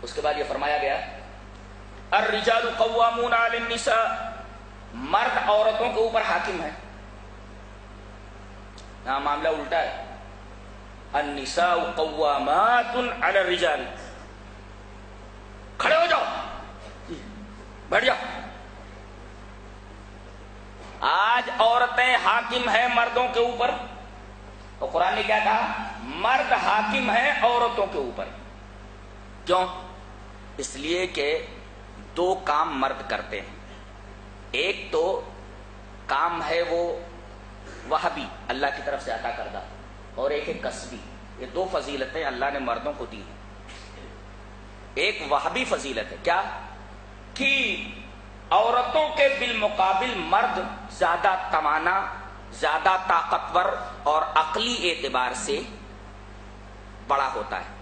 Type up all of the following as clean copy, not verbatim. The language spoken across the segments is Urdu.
اس کے بعد یہ فرمایا گیا الرجال قوامون علی النساء، مرد عورتوں کے اوپر حاکم ہے. یہاں معاملہ الٹا ہے، النساء قوامات علی الرجال. کھڑے ہو جاؤ، بیٹھ جاؤ. آج عورتیں حاکم ہیں مردوں کے اوپر. تو قرآن نے کیا کہا؟ مرد حاکم ہیں عورتوں کے اوپر. کیوں؟ اس لیے کہ دو کام مرد کرتے ہیں. ایک تو کام ہے وہ وہبی، اللہ کی طرف سے عطا کردہ، اور ایک ہے کسبی. یہ دو فضیلتیں اللہ نے مردوں کو دی ہیں. ایک وہبی فضیلت ہے، کیا کہ عورتوں کے بالمقابل مرد زیادہ توانا، زیادہ طاقتور اور عقلی اعتبار سے بڑا ہوتا ہے.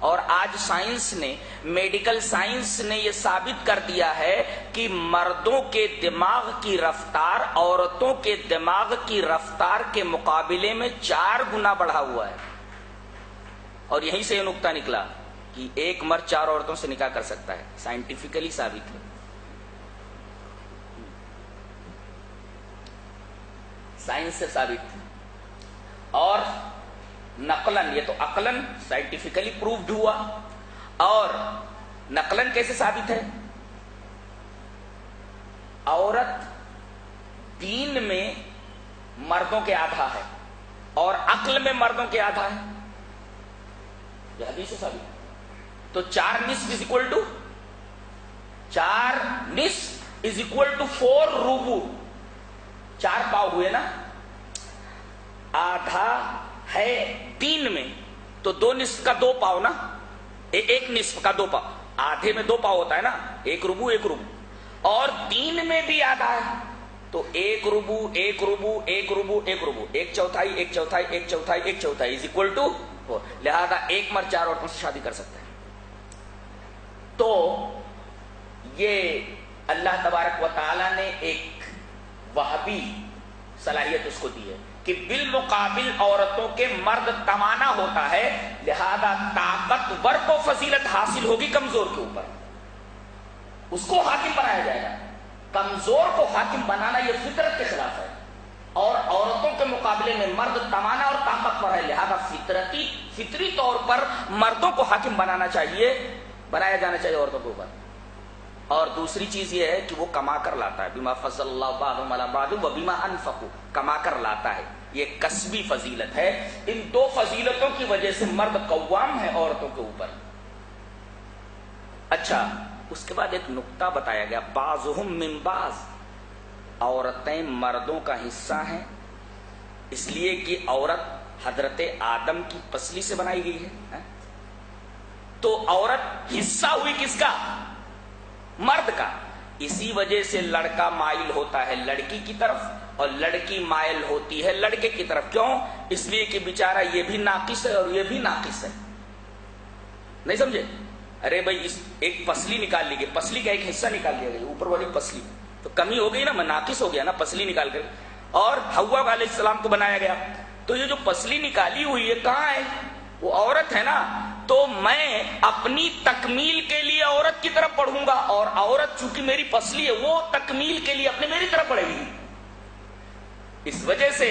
اور آج سائنس نے، میڈیکل سائنس نے یہ ثابت کر دیا ہے کہ مردوں کے دماغ کی رفتار عورتوں کے دماغ کی رفتار کے مقابلے میں 4 گنا بڑھا ہوا ہے. اور یہیں سے یہ نقطہ نکلا کہ ایک مرد 4 عورتوں سے نکاح کر سکتا ہے. سائنٹیفکلی ثابت ہے، سائنس سے ثابت ہے. اور نقلن، یہ تو عقلن سائنٹیفکلی پروفڈ ہوا. اور نقلن کیسے ثابت ہے؟ عورت دین میں مردوں کے آدھا ہے اور عقل میں مردوں کے آدھا ہے. یہ حدیث سے ثابت ہے. تو 4 نصف از اکول ٹو 4 نصف از اکول ٹو 4 ربع. 4 پاؤ ہوئے نا. آدھا ہے دین میں تو 2 نصف کا 2 پاؤ نا. 1 نصف کا 2 پاؤ. آدھے میں 2 پاؤ ہوتا ہے نا، 1 ربع 1 ربع. اور دین میں بھی آدھا ہے تو 1 ربع 1 ربع 1 ربع 1 ربع، 1 چوتھائی 1 چوتھائی 1 چوتھائی 1 چوتھائی از اکول ٹو 4. لہذا ایک مرد 4 عورتوں سے شادی کر سکتا ہے. تو یہ اللہ تبارک و تعالی نے ایک وہبی صلاحیت اس کو دی ہے کہ بالمقابل عورتوں کے مرد توانا ہوتا ہے، لہذا طاقتور کو فضیلت حاصل ہوگی کمزور کے اوپر. اس کو حاکم بنایا جائے گا. کمزور کو حاکم بنانا یہ فطرت کے خلاف ہے. اور عورتوں کے مقابلے میں مرد توانا اور طاقتور ہے، لہذا فطری طور پر مردوں کو حاکم بنانا چاہیے، بنایا جانا چاہیے عورتوں کے اوپر. اور دوسری چیز یہ ہے کہ وہ کما کر لاتا ہے. بما فضل اللہ بعضهم علی بعض وبما انفقوا، کما کر لاتا ہے. یہ کسبی فضیلت ہے. ان 2 فضیلتوں کی وجہ سے مرد قوام ہے عورتوں کے اوپر. اچھا، اس کے بعد ایک نقطہ بتایا گیا، بعضهم من بعض. عورتیں مردوں کا حصہ ہیں، اس لیے کہ عورت حضرت آدم کی پسلی سے بنائی گئی ہے. تو عورت حصہ ہوئی کس کا؟ مرد کا. اسی وجہ سے لڑکا مائل ہوتا ہے لڑکی کی طرف اور لڑکی مائل ہوتی ہے لڑکے کی طرف. کیوں؟ اس لیے کہ بیچارہ یہ بھی ناقص ہے اور یہ بھی ناقص ہے. نہیں سمجھے؟ ارے بھائی اس ایک پسلی نکال لی گئی، پسلی کا ایک حصہ نکال لیا گیا، اوپر والی پسلی تو کمی ہو گئی نا، ناقص ہو گیا نا پسلی نکال کر. اور حوا علیہ السلام کو بنایا گیا. تو یہ جو پسلی نکالی ہوئی ہے کہاں ہے؟ وہ عورت ہے نا. تو میں اپنی تکمیل کے لیے عورت کی طرف بڑھوں گا، اور عورت چونکہ میری پسلی ہے وہ تکمیل کے لیے اپنے میری طرف بڑھے گی. اس وجہ سے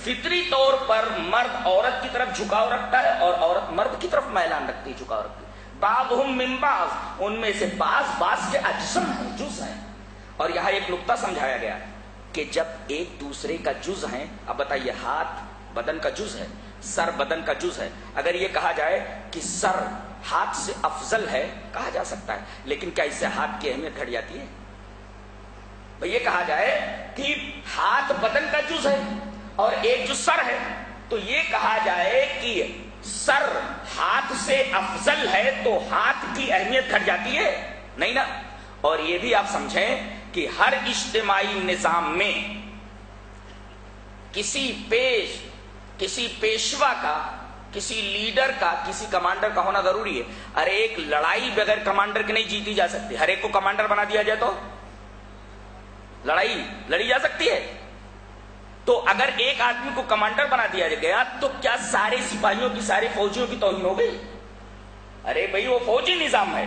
فطری طور پر مرد عورت کی طرف جھکاؤ رکھتا ہے اور عورت مرد کی طرف میلان رکھتی ہے، جھکاؤ رکھتی ہے. بعضهم من بعض، ان میں سے بعض کے اجزم ہیں، جز ہیں. اور یہاں ایک نقطہ سمجھایا گیا کہ جب ایک دوسرے کا جز ہیں، اب بتائیے ہاتھ بدن کا جز ہے، سر بدن کا جز ہے. اگر یہ کہا جائے کہ سر ہاتھ سے افضل ہے کہا جا سکتا ہے، لیکن کیا اس سے ہاتھ کی اہمیت گھٹ جاتی ہے؟ یہ کہا جائے کہ ہاتھ بدن کا جز ہے اور ایک جو سر ہے، تو یہ کہا جائے کہ سر ہاتھ سے افضل ہے تو ہاتھ کی اہمیت گھٹ جاتی ہے؟ نہیں نا. اور یہ بھی آپ سمجھیں کہ ہر اجتماعی نظام میں کسی پیشوا کا، کسی لیڈر کا، کسی کمانڈر کا ہونا ضروری ہے. ارے ایک لڑائی بغیر کمانڈر کے نہیں جیتی جا سکتی. ہر ایک کو کمانڈر بنا دیا جائے تو لڑائی لڑی جا سکتی ہے. تو اگر ایک آدمی کو کمانڈر بنا دیا گیا تو کیا سارے سپاہیوں کی، سارے فوجیوں کی توہین ہو گئی؟ ارے بھائی وہ فوجی نظام ہے.